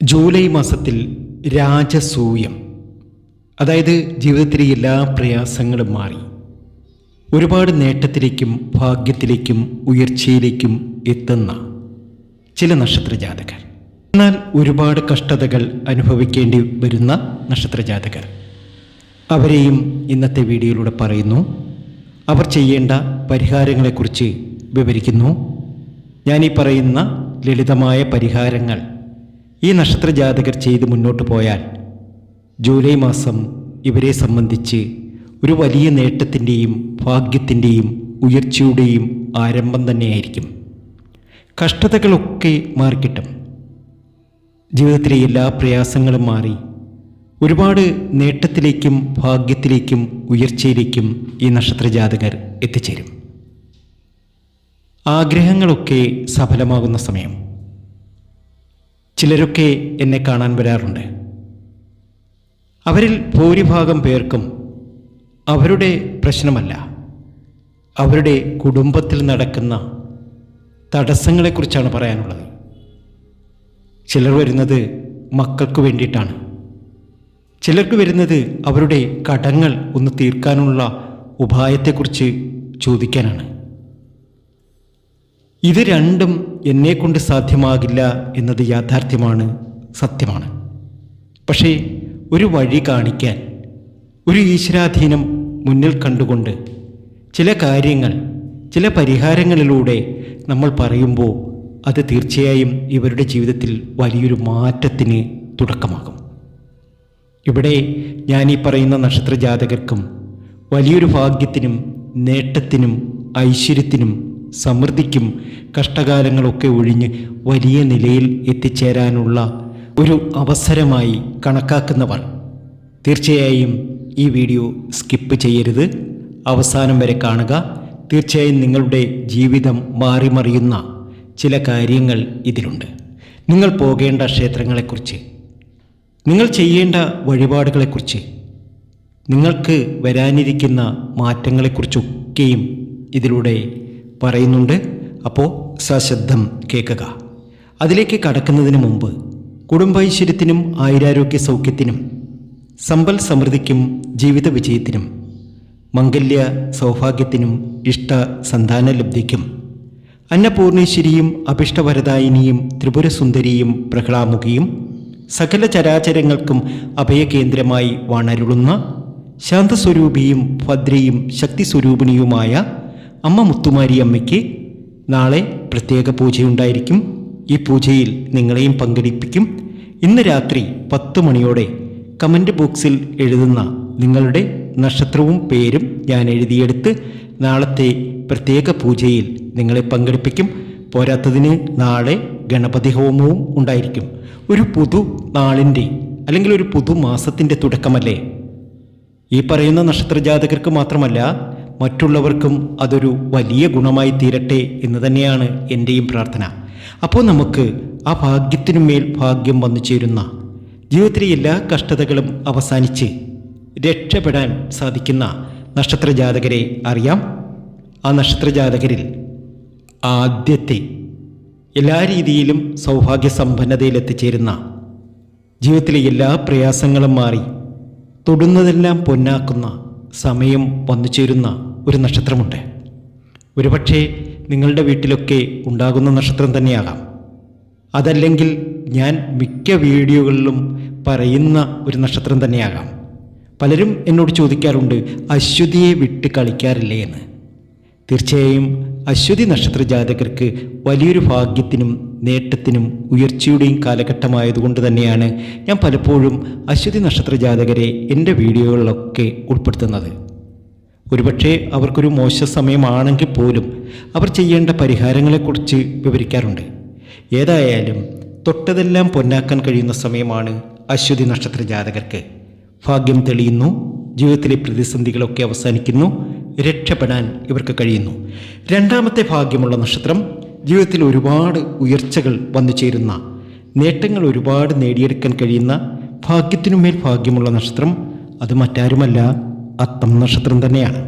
July മാസത്തിൽ രാജസൂയം, അതായത് ജീവിതത്തിലെ എല്ലാ പ്രയാസങ്ങളും മാറി ഒരുപാട് നേട്ടത്തിലേക്കും ഭാഗ്യത്തിലേക്കും ഉയർച്ചയിലേക്കും എത്തുന്ന ചില നക്ഷത്രജാതകർ. എന്നാൽ ഒരുപാട് കഷ്ടതകൾ അനുഭവിക്കേണ്ടി വരുന്ന നക്ഷത്രജാതകർ, അവരെയും ഇന്നത്തെ വീഡിയോയിലൂടെ പറയുന്നു. അവർ ചെയ്യേണ്ട പരിഹാരങ്ങളെക്കുറിച്ച് വിവരിക്കുന്നു. ഞാനീ പറയുന്ന ലളിതമായ പരിഹാരങ്ങൾ ഈ നക്ഷത്രജാതകർ ചെയ്ത് മുന്നോട്ട് പോയാൽ ജൂലൈ മാസം ഇവരെ സംബന്ധിച്ച് ഒരു വലിയ നേട്ടത്തിൻ്റെയും ഭാഗ്യത്തിൻ്റെയും ഉയർച്ചയുടെയും ആരംഭം തന്നെയായിരിക്കും. കഷ്ടതകളൊക്കെ മാറിക്കിട്ടും. ജീവിതത്തിലെ എല്ലാ പ്രയാസങ്ങളും മാറി ഒരുപാട് നേട്ടത്തിലേക്കും ഭാഗ്യത്തിലേക്കും ഉയർച്ചയിലേക്കും ഈ നക്ഷത്രജാതകർ എത്തിച്ചേരും. ആഗ്രഹങ്ങളൊക്കെ സഫലമാകുന്ന സമയം. ചിലരൊക്കെ എന്നെ കാണാൻ വരാറുണ്ട്. അവരിൽ ഭൂരിഭാഗം പേർക്കും അവരുടെ പ്രശ്നമല്ല, അവരുടെ കുടുംബത്തിൽ നടക്കുന്ന തടസ്സങ്ങളെക്കുറിച്ചാണ് പറയാനുള്ളത്. ചിലർ വരുന്നത് മക്കൾക്ക് വേണ്ടിയിട്ടാണ്. ചിലർക്ക് വരുന്നത് അവരുടെ കടങ്ങൾ ഒന്ന് തീർക്കാനുള്ള ഉപായത്തെക്കുറിച്ച് ചോദിക്കാനാണ്. ഇത് രണ്ടും എന്നെക്കൊണ്ട് സാധ്യമാകില്ല എന്നത് യാഥാർത്ഥ്യമാണ്, സത്യമാണ്. പക്ഷേ ഒരു വഴി കാണിക്കാൻ, ഒരു ഈശ്വരാധീനം മുന്നിൽ കണ്ടുകൊണ്ട് ചില കാര്യങ്ങൾ, ചില പരിഹാരങ്ങളിലൂടെ നമ്മൾ പറയുമ്പോൾ അത് തീർച്ചയായും ഇവരുടെ ജീവിതത്തിൽ വലിയൊരു മാറ്റത്തിന് തുടക്കമാകും. ഇവിടെ ഞാനീ പറയുന്ന നക്ഷത്രജാതകർക്കും വലിയൊരു ഭാഗ്യത്തിനും നേട്ടത്തിനും ഐശ്വര്യത്തിനും സമൃദ്ധിക്കും കഷ്ടകാലങ്ങളൊക്കെ ഒഴിഞ്ഞ് വലിയ നിലയിൽ എത്തിച്ചേരാനുള്ള ഒരു അവസരമായി കണക്കാക്കുന്നവർ തീർച്ചയായും ഈ വീഡിയോ സ്കിപ്പ് ചെയ്യരുത്, അവസാനം വരെ കാണുക. തീർച്ചയായും നിങ്ങളുടെ ജീവിതം മാറിമറിയുന്ന ചില കാര്യങ്ങൾ ഇതിലുണ്ട്. നിങ്ങൾ പോകേണ്ട ക്ഷേത്രങ്ങളെക്കുറിച്ച്, നിങ്ങൾ ചെയ്യേണ്ട വഴിപാടുകളെക്കുറിച്ച്, നിങ്ങൾക്ക് വരാനിരിക്കുന്ന മാറ്റങ്ങളെക്കുറിച്ചൊക്കെയും ഇതിലൂടെ പറയുന്നുണ്ട്. അപ്പോൾ സശ്രദ്ധം കേൾക്കുക. അതിലേക്ക് കടക്കുന്നതിന് മുമ്പ് കുടുംബൈശ്വര്യത്തിനും ആയുരാരോഗ്യ സൗഖ്യത്തിനും സമ്പൽ സമൃദ്ധിക്കും ജീവിത വിജയത്തിനും മംഗല്യ സൗഭാഗ്യത്തിനും ഇഷ്ട സന്താനലബ്ധിക്കും അന്നപൂർണേശ്വരിയും അഭിഷ്ടവരദായിനിയും ത്രിപുരസുന്ദരിയും പ്രഹ്ലാമുഖിയും സകല ചരാചരങ്ങൾക്കും അഭയകേന്ദ്രമായി വാണരുളുന്ന ശാന്തസ്വരൂപിയും ഭദ്രയും ശക്തിസ്വരൂപിണിയുമായ അമ്മ മുത്തുമാരി അമ്മയ്ക്ക് നാളെ പ്രത്യേക പൂജയുണ്ടായിരിക്കും. ഈ പൂജയിൽ നിങ്ങളെയും പങ്കെടുപ്പിക്കും. ഇന്ന് രാത്രി 10 മണിയോടെ കമൻറ്റ് ബോക്സിൽ എഴുതുന്ന നിങ്ങളുടെ നക്ഷത്രവും പേരും ഞാൻ എഴുതിയെടുത്ത് നാളത്തെ പ്രത്യേക പൂജയിൽ നിങ്ങളെ പങ്കെടുപ്പിക്കും. പോരാത്തതിന് നാളെ ഗണപതി ഹോമവും ഉണ്ടായിരിക്കും. ഒരു പുതു നാളിൻ്റെ അല്ലെങ്കിൽ ഒരു പുതുമാസത്തിൻ്റെ തുടക്കമല്ലേ. ഈ പറയുന്ന നക്ഷത്രജാതകർക്ക് മാത്രമല്ല, മറ്റുള്ളവർക്കും അതൊരു വലിയ ഗുണമായി തീരട്ടെ എന്ന് തന്നെയാണ് എൻ്റെയും പ്രാർത്ഥന. അപ്പോൾ നമുക്ക് ആ ഭാഗ്യത്തിനുമേൽ ഭാഗ്യം വന്നു ചേരുന്ന, ജീവിതത്തിലെ എല്ലാ കഷ്ടതകളും അവസാനിച്ച് രക്ഷപ്പെടാൻ സാധിക്കുന്ന നക്ഷത്രജാതകരെ അറിയാം. ആ നക്ഷത്രജാതകരിൽ ആദ്യത്തെ, എല്ലാ രീതിയിലും സൗഭാഗ്യ സമ്പന്നതയിൽ എത്തിച്ചേരുന്ന, ജീവിതത്തിലെ എല്ലാ പ്രയാസങ്ങളും മാറി തൊടുന്നതെല്ലാം പൊന്നാക്കുന്ന സമയം വന്നു ചേരുന്ന ഒരു നക്ഷത്രമുണ്ട്. ഒരുപക്ഷെ നിങ്ങളുടെ വീട്ടിലൊക്കെ ഉണ്ടാകുന്ന നക്ഷത്രം തന്നെയാകാം. അതല്ലെങ്കിൽ ഞാൻ മിക്ക വീഡിയോകളിലും പറയുന്ന ഒരു നക്ഷത്രം തന്നെയാകാം. പലരും എന്നോട് ചോദിക്കാറുണ്ട്, അശ്വതിയെ വിട്ട് കളിക്കാറില്ലേ എന്ന്. തീർച്ചയായും അശ്വതി നക്ഷത്ര ജാതകർക്ക് വലിയൊരു ഭാഗ്യത്തിനും നേട്ടത്തിനും ഉയർച്ചയുടെയും കാലഘട്ടമായതുകൊണ്ട് തന്നെയാണ് ഞാൻ പലപ്പോഴും അശ്വതി നക്ഷത്ര ജാതകരെ എൻ്റെ വീഡിയോകളിലൊക്കെ ഉൾപ്പെടുത്തുന്നത്. ഒരുപക്ഷെ അവർക്കൊരു മോശ സമയമാണെങ്കിൽ പോലും അവർ ചെയ്യേണ്ട പരിഹാരങ്ങളെക്കുറിച്ച് വിവരിക്കാറുണ്ട്. ഏതായാലും തൊട്ടതെല്ലാം പൊന്നാക്കാൻ കഴിയുന്ന സമയമാണ് അശ്വതി നക്ഷത്ര ജാതകർക്ക്. ഭാഗ്യം തെളിയുന്നു, ജീവിതത്തിലെ പ്രതിസന്ധികളൊക്കെ അവസാനിക്കുന്നു, രക്ഷപ്പെടാൻ ഇവർക്ക് കഴിയുന്നു. രണ്ടാമത്തെ ഭാഗ്യമുള്ള നക്ഷത്രം, ജീവിതത്തിൽ ഒരുപാട് ഉയർച്ചകൾ വന്നു ചേരുന്ന, നേട്ടങ്ങൾ ഒരുപാട് നേടിയെടുക്കാൻ കഴിയുന്ന, ഭാഗ്യത്തിനുമേൽ ഭാഗ്യമുള്ള നക്ഷത്രം, അത് മറ്റാരുമല്ല, അത്തം നക്ഷത്രം തന്നെയാണ്.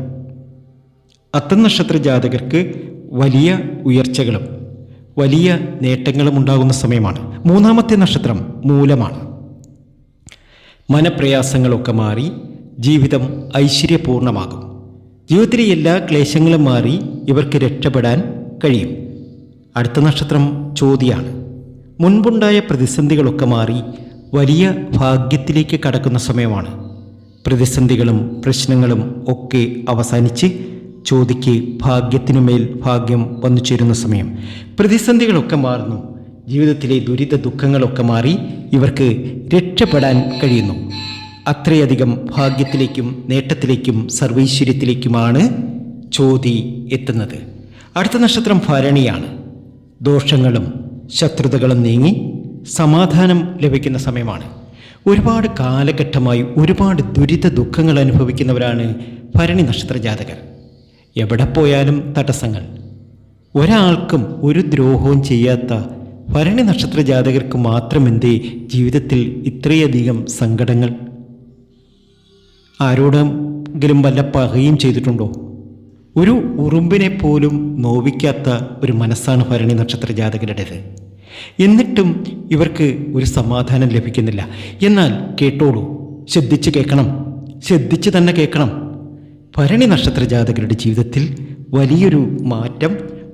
അത്തം നക്ഷത്ര ജാതകർക്ക് വലിയ ഉയർച്ചകളും വലിയ നേട്ടങ്ങളും ഉണ്ടാകുന്ന സമയമാണ്. മൂന്നാമത്തെ നക്ഷത്രം മൂലമാണ്. മനപ്രയാസങ്ങളൊക്കെ മാറി ജീവിതം ഐശ്വര്യപൂർണമാകും. ജീവിതത്തിലെ എല്ലാ ക്ലേശങ്ങളും മാറി ഇവർക്ക് രക്ഷപ്പെടാൻ കഴിയും. അടുത്ത നക്ഷത്രം ചോതിയാണ്. മുൻപുണ്ടായ പ്രതിസന്ധികളൊക്കെ മാറി വലിയ ഭാഗ്യത്തിലേക്ക് കടക്കുന്ന സമയമാണ്. പ്രതിസന്ധികളും പ്രശ്നങ്ങളും ഒക്കെ അവസാനിച്ച് ചോതിക്ക് ഭാഗ്യത്തിനുമേൽ ഭാഗ്യം വന്നു ചേരുന്ന സമയം. പ്രതിസന്ധികളൊക്കെ മാറുന്നു. ജീവിതത്തിലെ ദുരിത ദുഃഖങ്ങളൊക്കെ മാറി ഇവർക്ക് രക്ഷപ്പെടാൻ കഴിയുന്നു. അത്രയധികം ഭാഗ്യത്തിലേക്കും നേട്ടത്തിലേക്കും സർവൈശ്വര്യത്തിലേക്കുമാണ് ചോതി എത്തുന്നത്. അടുത്ത നക്ഷത്രം ഭരണിയാണ്. ദോഷങ്ങളും ശത്രുതകളും നീങ്ങി സമാധാനം ലഭിക്കുന്ന സമയമാണ്. ഒരുപാട് കാലഘട്ടമായി ഒരുപാട് ദുരിത ദുഃഖങ്ങൾ അനുഭവിക്കുന്നവരാണ് ഭരണി നക്ഷത്ര ജാതകർ. എവിടെ പോയാലും തടസ്സങ്ങൾ. ഒരാൾക്കും ഒരു ദ്രോഹവും ചെയ്യാത്ത ഭരണി നക്ഷത്ര ജാതകർക്ക് മാത്രമെന്തേ ജീവിതത്തിൽ ഇത്രയധികം സങ്കടങ്ങൾ? ആരോടെങ്കിലും വല്ല പകയും ചെയ്തിട്ടുണ്ടോ? ഒരു ഉറുമ്പിനെ പോലും നോവിക്കാത്ത ഒരു മനസ്സാണ് ഭരണി നക്ഷത്ര ജാതകരുടേത്. എന്നിട്ടും ഇവർക്ക് ഒരു സമാധാനം ലഭിക്കുന്നില്ല. എന്നാൽ കേട്ടോളൂ, ശ്രദ്ധിച്ച് കേൾക്കണം, ശ്രദ്ധിച്ച് തന്നെ കേൾക്കണം. ഭരണി നക്ഷത്ര ജാതകരുടെ ജീവിതത്തിൽ വലിയൊരു മാറ്റം,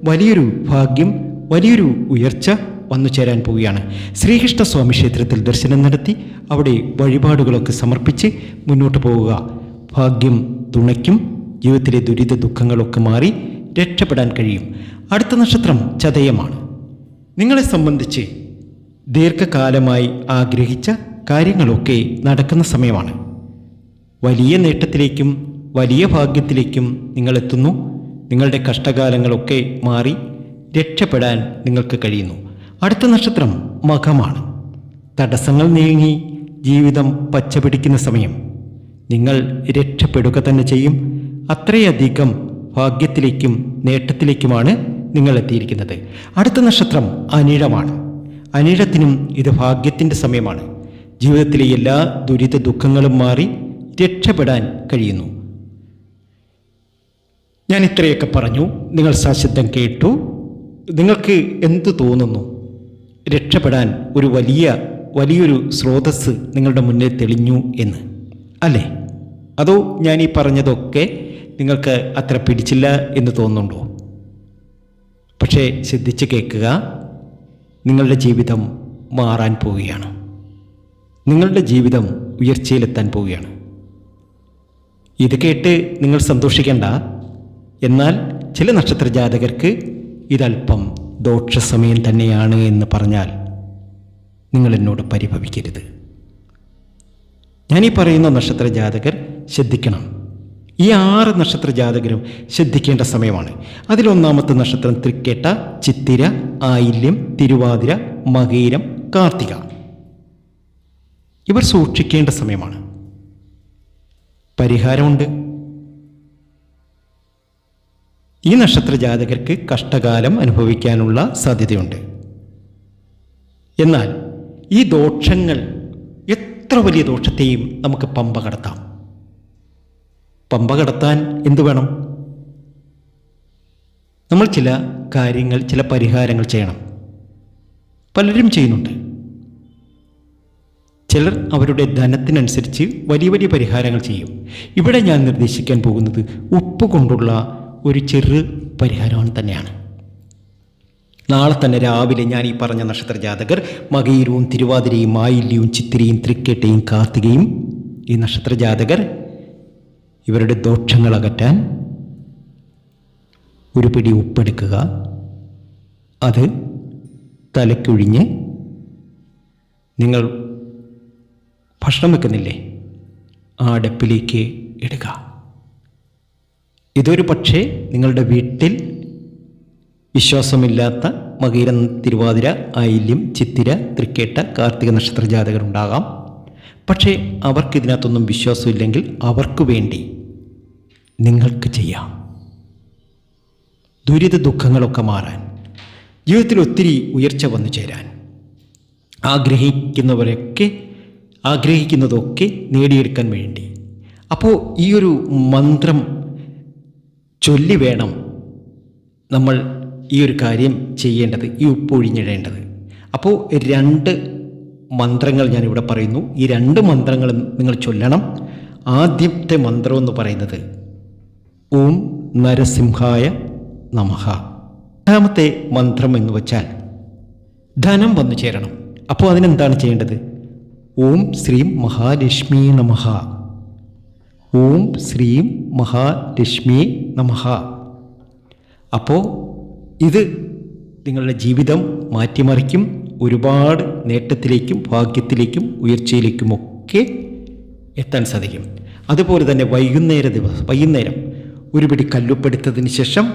വലിയൊരു ഭാഗ്യം, വലിയൊരു ഉയർച്ച വന്നു ചേരാൻ പോവുകയാണ്. ശ്രീകൃഷ്ണസ്വാമി ക്ഷേത്രത്തിൽ ദർശനം നടത്തി അവിടെ വഴിപാടുകളൊക്കെ സമർപ്പിച്ച് മുന്നോട്ട് പോവുക. ഭാഗ്യം തുണയ്ക്കും. ജീവിതത്തിലെ ദുരിത ദുഃഖങ്ങളൊക്കെ മാറി രക്ഷപ്പെടാൻ കഴിയും. അടുത്ത നക്ഷത്രം ചതയമാണ്. നിങ്ങളെ സംബന്ധിച്ച് ദീർഘകാലമായി ആഗ്രഹിച്ച കാര്യങ്ങളൊക്കെ നടക്കുന്ന സമയമാണ്. വലിയ നേട്ടത്തിലേക്കും വലിയ ഭാഗ്യത്തിലേക്കും നിങ്ങളെത്തുന്നു. നിങ്ങളുടെ കഷ്ടകാലങ്ങളൊക്കെ മാറി രക്ഷപ്പെടാൻ നിങ്ങൾക്ക് കഴിയുന്നു. അടുത്ത നക്ഷത്രം മഖമാണ്. തടസ്സങ്ങൾ നീങ്ങി ജീവിതം പച്ചപിടിക്കുന്ന സമയം. നിങ്ങൾ രക്ഷപ്പെടുക തന്നെ ചെയ്യും. അത്രയധികം ഭാഗ്യത്തിലേക്കും നേട്ടത്തിലേക്കുമാണ് നിങ്ങൾ എത്തിയിരിക്കുന്നത്. അടുത്ത നക്ഷത്രം അനിഴമാണ്. അനിഴത്തിനും ഇത് ഭാഗ്യത്തിൻ്റെ സമയമാണ്. ജീവിതത്തിലെ എല്ലാ ദുരിത ദുഃഖങ്ങളും മാറി രക്ഷപ്പെടാൻ കഴിയുന്നു. ഞാൻ ഇത്രയൊക്കെ പറഞ്ഞു, നിങ്ങൾ സശബ്ദം കേട്ടു. നിങ്ങൾക്ക് എന്തു തോന്നുന്നു? രക്ഷപ്പെടാൻ ഒരു വലിയൊരു സ്രോതസ്സ് നിങ്ങളുടെ മുന്നിൽ തെളിഞ്ഞു എന്ന് അല്ലേ? അതോ ഞാൻ ഈ പറഞ്ഞതൊക്കെ നിങ്ങൾക്ക് അത്ര പിടിച്ചില്ല എന്ന് തോന്നുന്നുണ്ടോ? പക്ഷേ ശ്രദ്ധിച്ച് കേൾക്കുക, നിങ്ങളുടെ ജീവിതം മാറാൻ പോവുകയാണ്. നിങ്ങളുടെ ജീവിതം ഉയർച്ചയിലെത്താൻ പോവുകയാണ്. ഇത് കേട്ട് നിങ്ങൾ സന്തോഷിക്കേണ്ട. എന്നാൽ ചില നക്ഷത്ര ജാതകർക്ക് ഇതല്പം ദോഷസമയം തന്നെയാണ് എന്ന് പറഞ്ഞാൽ നിങ്ങൾ എന്നോട് പരിഭവിക്കരുത്. ഞാനീ പറയുന്ന നക്ഷത്ര ജാതകർ ശ്രദ്ധിക്കണം. ഈ 6 നക്ഷത്ര ജാതകരും ശ്രദ്ധിക്കേണ്ട സമയമാണ്. അതിലൊന്നാമത്തെ നക്ഷത്രം തൃക്കേട്ട, ചിത്തിര, ആയില്യം, തിരുവാതിര, മകയിരം, കാർത്തിക. ഇവർ സൂക്ഷിക്കേണ്ട സമയമാണ്. പരിഹാരമുണ്ട്. ഈ നക്ഷത്ര ജാതകർക്ക് കഷ്ടകാലം അനുഭവിക്കാനുള്ള സാധ്യതയുണ്ട്. എന്നാൽ ഈ ദോഷങ്ങൾ, എത്ര വലിയ ദോഷത്തെയും നമുക്ക് പമ്പ കടത്താം. പമ്പ കടത്താൻ എന്തു വേണം? നമ്മൾ ചില കാര്യങ്ങൾ, ചില പരിഹാരങ്ങൾ ചെയ്യണം. പലരും ചെയ്യുന്നുണ്ട്. ചിലർ അവരുടെ ധനത്തിനനുസരിച്ച് വലിയ വലിയ പരിഹാരങ്ങൾ ചെയ്യും. ഇവിടെ ഞാൻ നിർദ്ദേശിക്കാൻ പോകുന്നത് ഉപ്പ് കൊണ്ടുള്ള ഒരു ചെറു പരിഹാരം തന്നെയാണ്. നാളെ തന്നെ രാവിലെ ഞാൻ ഈ പറഞ്ഞ നക്ഷത്ര ജാതകർ മകയിരവും തിരുവാതിരയും ആയില്യവും ചിത്തിരയും തൃക്കേട്ടയും കാർത്തികയും, ഈ നക്ഷത്ര ജാതകർ ഇവരുടെ ദോഷങ്ങൾ അകറ്റാൻ ഒരു പിടി ഉപ്പെടുക്കുക. അത് തലക്കൊഴിഞ്ഞ് നിങ്ങൾ ഭക്ഷണം വെക്കുന്നില്ലേ, ആ അടുപ്പിലേക്ക് ഇടുക. ഇതൊരു പക്ഷേ നിങ്ങളുടെ വീട്ടിൽ വിശ്വാസമില്ലാത്ത മകയിരം, തിരുവാതിര, ആയില്യം, ചിത്തിര, തൃക്കേട്ട, കാർത്തിക നക്ഷത്ര ജാതകർ ഉണ്ടാകാം. പക്ഷേ അവർക്കിതിനകത്തൊന്നും വിശ്വാസമില്ലെങ്കിൽ അവർക്ക് വേണ്ടി നിങ്ങൾക്ക് ചെയ്യാം. ദുരിത ദുഃഖങ്ങളൊക്കെ മാറാൻ, ജീവിതത്തിൽ ഒത്തിരി ഉയർച്ച വന്നു ചേരാൻ ആഗ്രഹിക്കുന്നതൊക്കെ നേടിയെടുക്കാൻ വേണ്ടി. അപ്പോൾ ഈ ഒരു മന്ത്രം ചൊല്ലി വേണം നമ്മൾ ഈ ഒരു കാര്യം ചെയ്യേണ്ടത്, ഈ ഉപ്പ് ഒഴിഞ്ഞിടേണ്ടത്. അപ്പോൾ 2 മന്ത്രങ്ങൾ ഞാനിവിടെ പറയുന്നു. ഈ 2 മന്ത്രങ്ങളും നിങ്ങൾ ചൊല്ലണം. ആദ്യത്തെ മന്ത്രം എന്ന് പറയുന്നത് ഓം നരസിംഹായ നമഃ. രണ്ടാമത്തെ മന്ത്രം എന്ന് വെച്ചാൽ ധനം വന്നു ചേരണം. അപ്പോൾ അതിനെന്താണ് ചെയ്യേണ്ടത്? ഓം ശ്രീം മഹാലക്ഷ്മി നമഃ. ഓം ശ്രീം മഹാലക്ഷ്മി നമഃ. അപ്പോൾ ഇത് നിങ്ങളുടെ ജീവിതം മാറ്റിമറിക്കും. ഒരുപാട് നേട്ടത്തിലേക്കും ഭാഗ്യത്തിലേക്കും ഉയർച്ചയിലേക്കുമൊക്കെ എത്താൻ സാധിക്കും. അതുപോലെ തന്നെ വൈകുന്നേരം ഒരു പിടി കല്ലുപ്പെടുത്തതിന് ശേഷം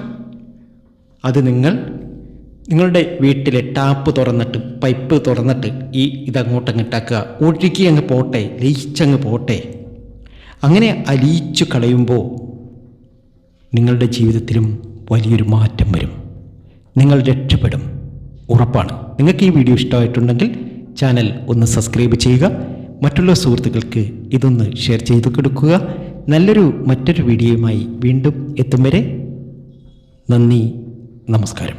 അത് നിങ്ങളുടെ വീട്ടിലെ ടാപ്പ് തുറന്നിട്ട്, പൈപ്പ് തുറന്നിട്ട് ഇതങ്ങോട്ടങ്ങിട്ടാക്കുക. ഒഴുകി അങ്ങ് പോട്ടെ, ലയിച്ചങ്ങ് പോട്ടെ. അങ്ങനെ അലിയിച്ചു കളയുമ്പോൾ നിങ്ങളുടെ ജീവിതത്തിലും വലിയൊരു മാറ്റം വരും. നിങ്ങൾ രക്ഷപ്പെടും, ഉറപ്പാണ്. നിങ്ങൾക്ക് ഈ വീഡിയോ ഇഷ്ടമായിട്ടുണ്ടെങ്കിൽ ചാനൽ ഒന്ന് സബ്സ്ക്രൈബ് ചെയ്യുക. മറ്റുള്ള സുഹൃത്തുക്കൾക്ക് ഇതൊന്ന് ഷെയർ ചെയ്ത് കൊടുക്കുക. മറ്റൊരു വീഡിയോയുമായി വീണ്ടും എത്തും വരെ നന്ദി, നമസ്കാരം.